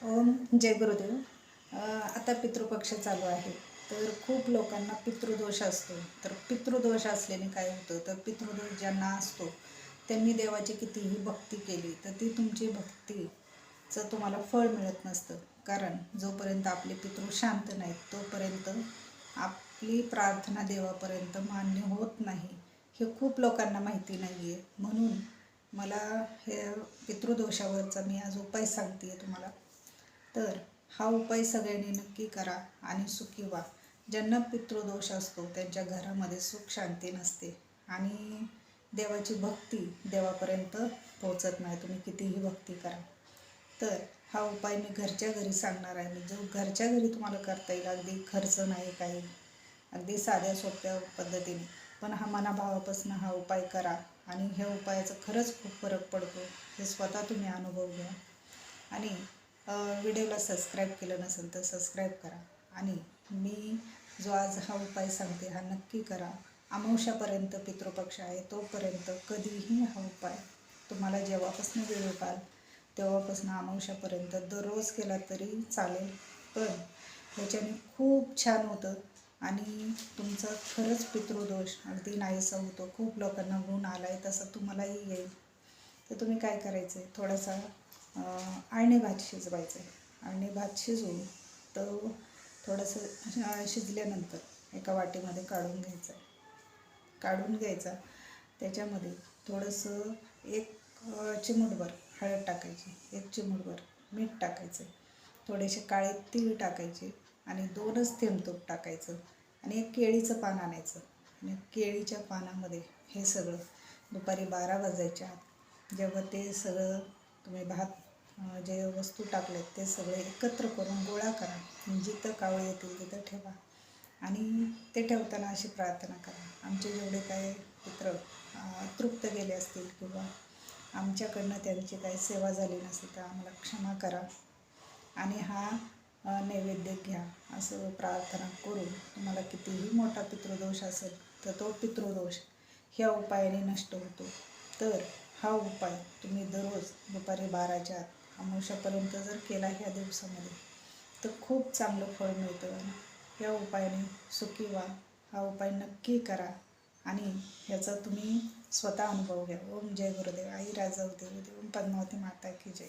ओम जय गुरुदेव. आता पितृपक्ष चालू आहे. तर खूप लोकांना पितृदोष असतो. तर पितृदोष असल्याने काय होतं, तर पितृदोष ज्यांना असतो त्यांनी देवाची कितीही भक्ती केली तर ती तुमची भक्तीचं तुम्हाला फळ मिळत नसतं. कारण जोपर्यंत आपले पितृ शांत नाहीत तोपर्यंत आपली प्रार्थना देवापर्यंत मान्य होत नाही. हे खूप लोकांना माहिती नाही आहे. म्हणून मला हे पितृदोषावरचा मी आज उपाय सांगते आहे तुम्हाला. तर हा उपाय सगळ्यांनी नक्की करा आणि सुखी व्हा. ज्यांना पितृदोष असतो त्यांच्या घरामध्ये सुख शांती नसते आणि देवाची भक्ती देवापर्यंत पोहोचत नाही. तुम्ही कितीही भक्ती करा. तर हा उपाय मी घरच्या घरी सांगणार आहे. जो घरच्या घरी तुम्हाला करता येईल. अगदी खर्च नाही काही, अगदी साध्या सोप्या पद्धतीने. पण हा मनाभावापासून हा उपाय करा आणि ह्या उपायाचा खरंच खूप फरक पडतो. हे स्वतः तुम्ही अनुभव घ्या. आणि व्हिडिओला सबस्क्राईब केलं नसेल तर सबस्क्राईब करा. आणि मी जो आज हा उपाय सांगते हा नक्की करा. अमावस्यापर्यंत पितृपक्ष आहे तोपर्यंत कधीही हा उपाय तुम्हाला जेव्हापासून वेळ मिळाल तेव्हापासून अमावस्यापर्यंत दररोज केला तरी चालेल. पण ह्याच्याने खूप छान होतं आणि तुमचा खरंच पितृदोष अगदी नाहीसा होतो. खूप लोकांना गुण आला आहे, तसं तुम्हालाही येईल. तर तुम्ही काय करायचं आहे, थोडासा अळणी भात शिजवायचा आहे. अळणी भात शिजवून तो थोडंसं शिजल्यानंतर एका वाटीमध्ये काढून घ्यायचा आहे. काढून घ्यायचा, त्याच्यामध्ये थोडंसं एक चिमूटभर हळद टाकायची, एक चिमूटभर मीठ टाकायचं, थोडेसे काळे तीळ टाकायचे आणि 2च थेंब तूप टाकायचं आणि एक केळीचं पान आणायचं आणि केळीच्या पानामध्ये हे सगळं दुपारी 12 वाजायच्या आत जेव्हा ते सगळं तुम्ही भात जे वस्तू टाकलेत ते सगळे एकत्र करून गोळा करा. जिथं कावळे येतील तिथं ठेवा आणि ते ठेवताना अशी प्रार्थना करा, आमचे जेवढे काही पित्र तृप्त गेले असतील किंवा आमच्याकडनं त्यांची काही सेवा झाली नसेल तर आम्हाला क्षमा करा आणि हा नैवेद्य घ्या, असं प्रार्थना करून तुम्हाला कितीही मोठा पितृदोष असेल तर तो पितृदोष ह्या उपायाने नष्ट होतो. तर हा उपाय तुम्ही दररोज दुपारी 12च्या आत अमावस्यापर्यंत जर केला ह्या दिवसामध्ये तर खूप चांगलं फळ मिळतं. या उपायाने सुखी व्हा. हा उपाय नक्की करा आणि ह्याचा तुम्ही स्वतः अनुभव घ्या. ओम जय गुरुदेव. आई राजावते ओम पद्मावती माता की जय.